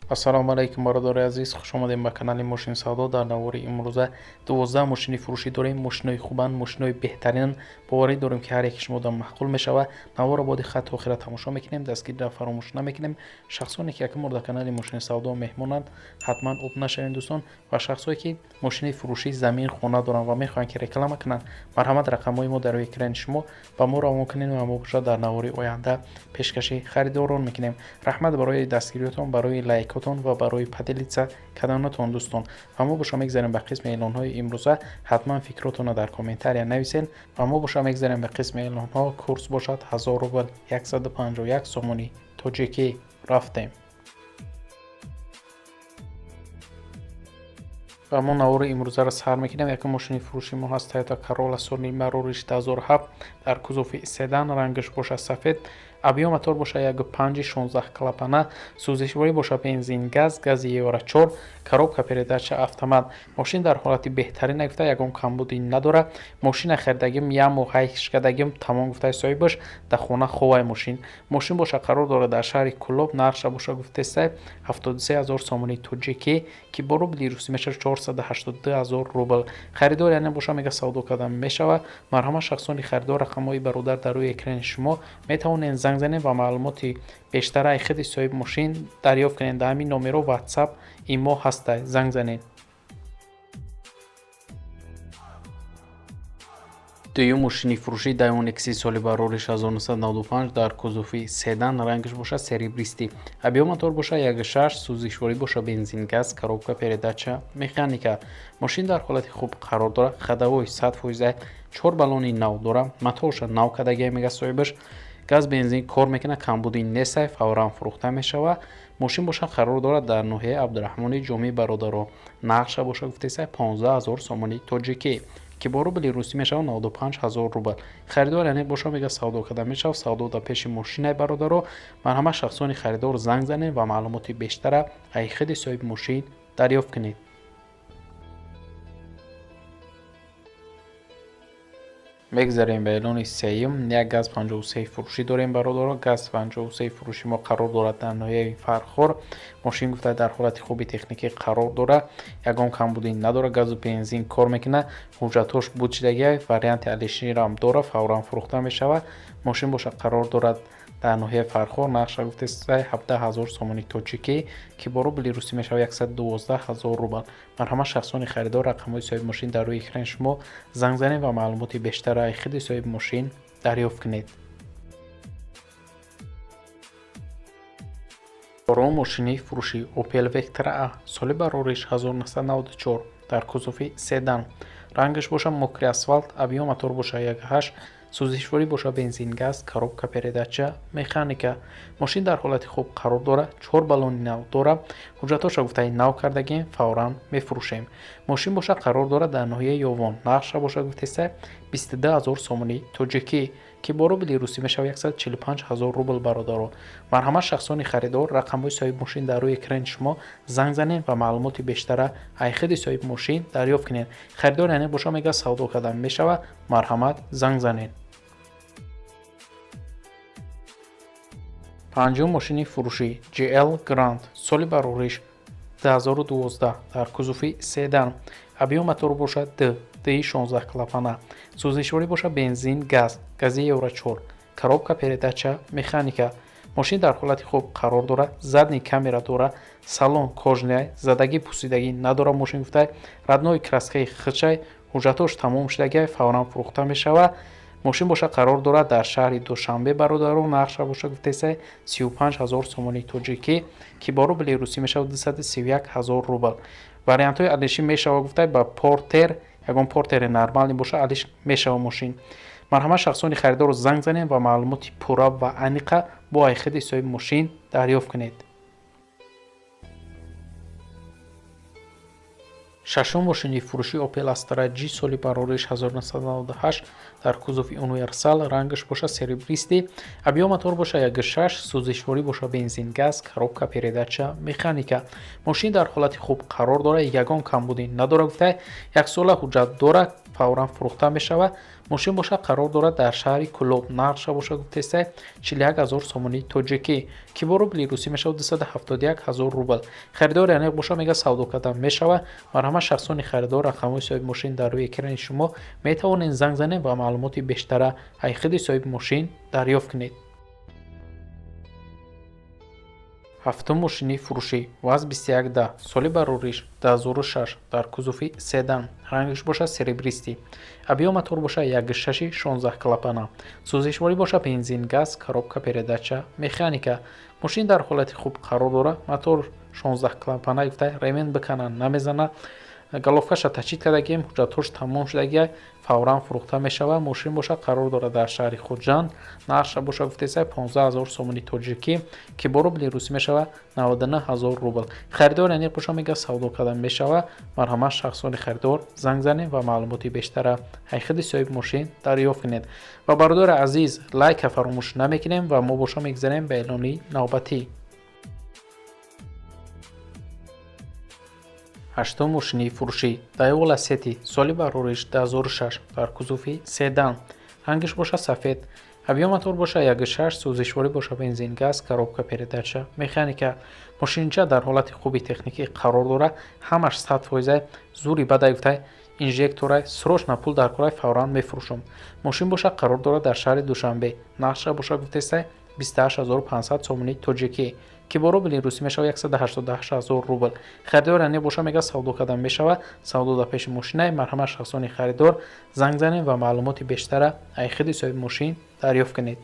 ассалому алайкум бародари азиз, хуш омадем ба канали Мошин Савдо. Дар навори имрӯза 12 мошини фурӯшӣ дорем. Мошинои хубанд, мошинои беҳтаринанд. боварӣ дорем ки ҳар яки шумодан маъқул мешава. наворро боди хат то охира тамошо мекунем, дастгириро фаромӯш намекунем. шахсоне ки якумор дар канали Мошин Савдо меҳмонанд, ҳатман об нашавем дӯстон. ва шахсое ки мошини фурӯшӣ замин хона доранд ва мехоҳанд ки реклама кунанд, марҳамат рақамҳои мо дар рӯи экрани шумо ба мо равон кунед ва мо бошад дар навори оянда пешкаши харидорон мекунем. раҳмат барои дастгириётон, барои лайкотон ва барои поделиться карданатон дӯстон. ва мо боша мегзарем ба қисми эълонҳои имрӯза. ҳатман фикротонро дар комментария нависен ва мо боша мегзарем ба қисми эълонҳо. курс бошад 1000 рубл, 151 сомонӣ тоҷикӣ. рафтем. ва мо навори имрӯзаро сар мекунем. якум мошини фурӯши мо ҳаст Toyota Corolla соли марориш 2007 дар кузофи седан, рангаш боша сафед, абъём мотор боша 1.5 16 клапана, сӯзишворӣ боша бензин газ, гази евро 4, коробка передача автомат. мошин дар ҳолати беҳтарина гуфта, ягон камбудӣ надора. мошина херидагим як моҳ ҳайш кардагим тамом гуфта соҳибаш дар хона ховай мошин. мошин боша қарор дорад дар шаҳри Кӯлоб. нархша боша гуфтаста 73000 сомонӣ тоҷикӣ ки бо рубли русӣ мешавад 482000 рубл. харидор яъне боша мега савдо кардан мешава. марҳамат шахсони харидор, рақамҳои бародар дар рӯи экрани шумо. метавонед занг занед ва маълумоти бештара аз худи соҳиби мошин дарёфт кунед. дар ҳамин номеро WhatsApp имо ҳаста, занг занед. дуюм мошини фурӯшӣ Daewoo X соли барориш 1995 дар кузофи седан, рангаш боша серебристӣ, абъём мотор боша 1.6, сӯзишворӣ боша бензин газ, коробка передача механика. мошин дар ҳолати хуб қарор дорад. хадавои 100% 4 баллони нав дорад. матоша нав кардагия мега соҳибаш. газ бензин кор мекунад, камбудӣ нест, фавран фурӯхта мешава. мошин боша қарор дорад дар ноҳияи Абдурахмони ҷомеи бародарон. нархша боша гуфтаиста 15000 сомонӣ тоҷикӣ ки бо рубли русӣ мешавад 95000 рубл. харидор яъне боша мега савдо карда мешавад. савдо дар пеши мошинаи бародаро. марҳамат шахсони харидор занг занед ва маълумоти бештара аз худи соҳиби мошин дарёфт кунед. мегзарем ба эълони сеюм. як газ 53 фурӯшӣ дорем бародаро. газ 53 фурӯши мо қарор дорад дар ноҳияи Фархор. мошин гуфта дар ҳолати хуби техникӣ қарор дорад. ягон камбудӣ надора. газу бензин кор мекунад. ҳуҷҷатош буд шидагия, варианти алиширам дора, фавран фурӯхта мешавад. мошин боша қарор дорад дар ноҳияи Фархор. нархша гуфтаиста 17000 сомонӣ тоҷикӣ ки бо рубли русӣ мешавад 112000 рубл. марҳамат шахсони харидор, рақамҳои соҳиби мошин дар рӯи экрани шумо. занг занед ва маълумоти бештара аз худи соҳиби мошин дарёфт кунед. чорум мошини фурӯшӣ Opel Vectra A соли барориш 1994 дар кузофи седан, рангаш боша мокри асфалт, абъём мотор боша 1.8, сӯзишворӣ боша бензин газ, коробка передача механика. мошин дар ҳолати хуб қарор дорад. 4 баллони нав дорад. ҳуҷҷатоша гуфтаи нав кардагем, фавран мефурӯшем. мошин боша қарор дорад дар ноҳияи Ёвон. нархша боша гуфтаиста 22000 сомонӣ тоҷикӣ ки бо рубли русӣ мешавад 145000 рубл бародаро. марҳамат шахсони харидор, рақамҳои соҳиби мошин дар рӯи экрани шумо. занг занед ва маълумоти бештара аз худи соҳиби мошин дарёфт кунед. харидор яъне боша мега савдо кардан мешава. марҳамат, занг занед. панҷум мошини фурӯшӣ GL Grand соли барориш 2012 дар кузофи седан, абъём мотор бошад D 16 клапана, сӯзишворӣ боша бензин газ, гази евро 4, коробка передача механика. мошин дар ҳолати хуб қарор дорад. задни камера дора. салон кожнай, задагӣ пусидагӣ надора. мошин гуфта раднои краскаи хичай, ҳуҷҷатош тамом шудагия, фавран фурӯхта мешава. мошин боша қарор дорад дар шаҳри Душанбе бародарон. нархша боша гуфтаиста 35000 сомонӣ тоҷикӣ ки бо рубли русӣ мешавад 231000 рубл. вариантҳои алиши мешава гуфта ба портер, ягон портери нормални боша алиш мешава мошин. марҳамат шахсони харидор занг занед ва маълумоти пурра ва аниқа бо аз худи соҳиби мошин дарёфт кунед. шашум мошини фурӯшӣ Opel Astra G соли барориш 1998 дар кузофи универсал, рангаш боша серебристӣ, абъём мотор боша 1.6, сӯзишворӣ боша бензин газ, коробка передача механика. мошин дар ҳолати хуб қарор дорад. ягон камбудӣ надора гуфта, 1 сола ҳуҷҷат дорад. фавран фурӯхта мешавад. мошин бошад қарор дорад дар шаҳри Кӯлоб. нархша бошад гуфтеста 41 000 сомонии тоҷикӣ ки бо рубли русӣ мешавад 271 000 рубл. харидори аниқ бошад мега савдо кардан мешавад. марҳамат шахсони харидор рақамҳои соҳиби мошин дар рӯи экрани шумо метавонед занг занед ва маълумоти бештара аз худи соҳиби мошин дарёфт кунед. ҳафтум мошини фурӯшӣ ВАЗ 2110 соли барориш 2006 дар кузуфи седан. рангиш бошад серебристӣ. абиём мотор бошад 1.6 16 клапана. сӯзишворӣ бошад бензин, газ, коробка передача, механика. мошин дар ҳолати хуб қарор дорад. мотор 16 клапана гуфта ремень биканад намезанад. галовкаша тачид кардагием, ҳуҷҷатҳош тамом шудагия фавран фурӯхта мешавад. мошин бошад қарор дорад дар шаҳри Хуҷанд. нархша бошад гуфтеса 15 000 сомони тоҷикӣ ки бо рубли русӣ мешавад 99 000 рубл. харидори аниқ бошад мега савдо кардан мешавад. марҳамат шахсони харидор занг занед ва маълумоти бештара аз худи соҳиби мошин дарёфт кунед. ва бародори азиз лайка фаромӯш намекунем ва мо боша мегзарем ба эълони навбатӣ. ҳаштум мошини фурӯшӣ Daewoo Lacetti соли барориш 2006 дар кузуфи седан. рангиш бошад сафед. абиём мотор бошад 1.6 сӯзишворӣ бошад бензин, газ, коробка передача, механика. мошинча дар ҳолати хуби техникӣ қарор дорад. ҳамаш 100% зури бадай гуфта инжекторай срочно пул дар кораи фавран мефурӯшам. мошин бошад қарор дорад дар шаҳри Душанбе. нархша бошад гуфтеса 28 500 сомони тоҷикӣ ки бо рубли русӣ мешавад 188 000 рубл. харидори аниқ боша мега савдо кардан мешавад. савдо дар пеши мошинай. марҳамат шахсони харидор занг занед ва маълумоти бештара аз худи соҳиби мошин дарёфт кунед.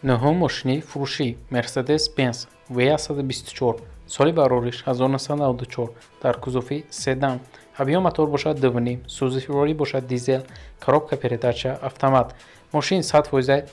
нӯҳум мошини фурӯшӣ Mercedes-Benz V124 соли барориш 1994 дар кузуфи седан. абиём мотор бошад 2.5 сӯзишворӣ бошад дизел, коробка передача, автомат. мошин 100%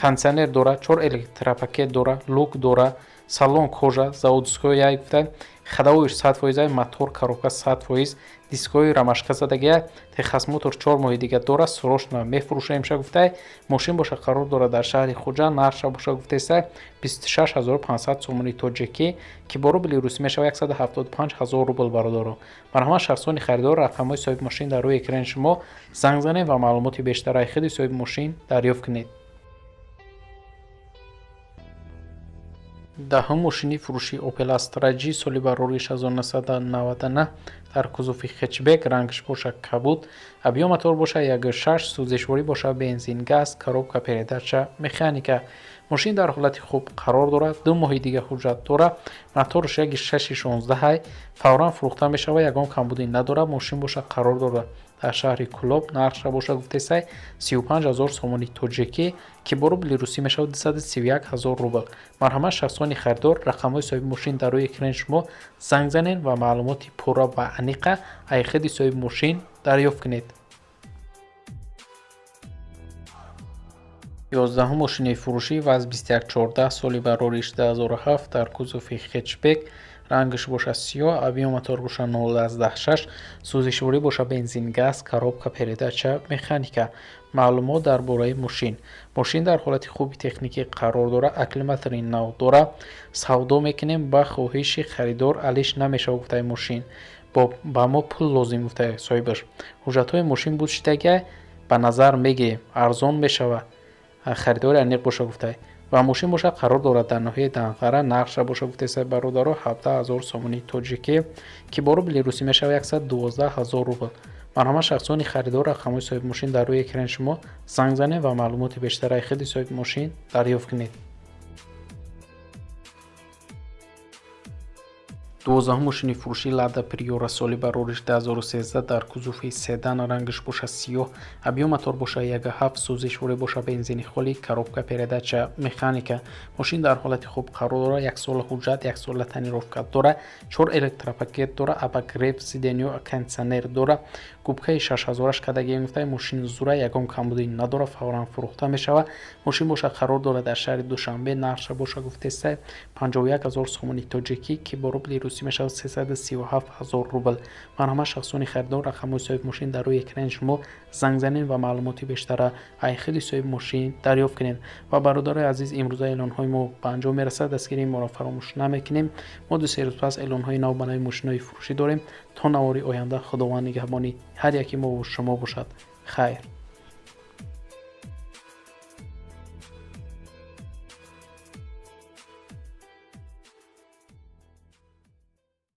кондитсионер дорад, 4 электропакет дорад, лук дорад, салон кожа, заводскоя гуфта, ходовоиш 100%, мотор, коробка 100%, дискои рамашка задагия, техас мотор 4 моҳи дига дорад, срочно мефурӯшаем ша гуфта. мошин боша қарор дорад дар шаҳри Хуҷанд. нархша боша гуфтеса 26 500 сомони тоҷикӣ ки бо рубли русӣ мешавад 175 000 рубл бародаро. марҳамат шахсони харидор рақамҳои соҳиби мошин дар рӯи экрани шумо занг занед ва маълумоти бештара аз худи соҳиби мошин дарёфт кунед. даҳум мошини фурӯшӣ Opel Astra G соли барориш 1999 дар кузуфи хетчбек. рангиш бошад кабуд. абиём мотор бошад 1.6 сӯзишворӣ бошад бензин, газ, коробка передача, механика. мошин дар ҳолати хуб қарор дорад. 2 моҳи дига ҳуҷҷат дорад. моторш 1.6 16 фавран фурӯхта мешавад. ягон камбудӣ надорад. мошин бошад қарор дорад дар шаҳри Кӯлоб. нархша бошад гуфтеса 35 000 сомони тоҷикӣ ки бо рубли русӣ мешавад 231 000 рубл. марҳамат шахсони харидор рақамҳои соҳиби мошин дар рӯи экрани шумо занг занед ва маълумоти пурра ва аниқа аз худи соҳиби мошин дарёфт кунед. 11 мошини фурӯшӣ ВАЗ 2114 соли барориш 2007 дар кузуфи хетчбек. рангиш бошад сиёҳ. абиём мотор бошад 0.6 сӯзишворӣ бошад бензин, газ, коробка передача, механика. маълумот дар бораи мошин. мошин дар ҳолати хуби техникӣ қарор дорад. акклиматори нав дорад. савдо мекунем ба хоҳиши харидор алиш намешавад гуфтаи мошин. ба мо пул лозим гуфтаи соҳибаш. ҳуҷҷатҳои мошин буд шидагия ба назар мегирем арзон мешавад. харидори аниқ боша гуфтай ва мошин бошад қарор дорад дар ноҳияи Данғара. нархша боша гуфтеса бародаро 17 000 сомони тоҷикӣ ки бо рубли русӣ мешавад 112 000 рубл. марҳамат шахсони харидор рақамҳои соҳиби мошин дар рӯи экрани шумо занг занед ва маълумоти бештара аз худи соҳиби мошин дарёфт кунед. 12 мошини фурӯшӣ Lada Priora соли барориш 2013 дар кузуфи седан. рангиш боша сиёҳ. абиём мотор боша 1.7 сӯзишворӣ боша бензини холӣ, коробка передача, механика. мошин дар ҳолати хуб қарор дорад. 1 сола ҳуҷҷат, 1 сола тонировка дорад, 4 электропакет дорад, абагрев сиденё, кондитсионер дорад. губкаи 6000 кадагием гуфта мошин зура ягон камбудӣ надорад. фавран фурӯхта мешавад. мошин боша қарор дорад дар шаҳри Душанбе. нархша боша гуфтеса 51 000 сомони тоҷикӣ ки бо рубли русӣ توصیه می شود 337,000 روبل. برنامه شخصانی خریدار رقم صاحب ماشین در روی اکران شما زنگ زنین و معلوماتی بیشتر از خود صاحب ماشین دریافت کنین. و برادر عزیز امروز اعلان های ما به انجام میرسه، دستگیری ما را فراموش نمیکنیم. ما دو سه روز پس اعلان های نو برای ماشین های فروشی داریم. تا نواری آینده خداوند نگهبانی هر یکی ما و شما باشد. خیر.